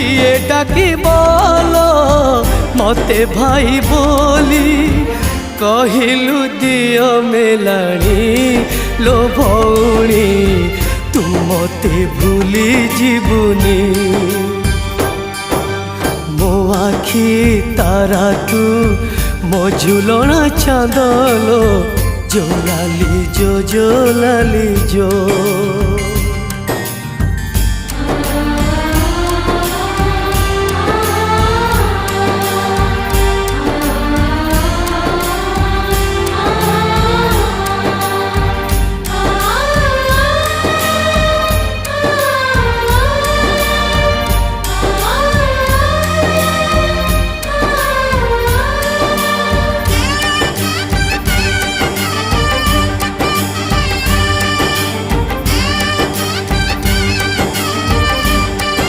किए डाकी बोल मते भाई बोली कहिलु दियो मेलाणी लो भौणी तू मते भूली जीवनी मो आखी तारा तू मो झुलना चांदलो जो लाली जो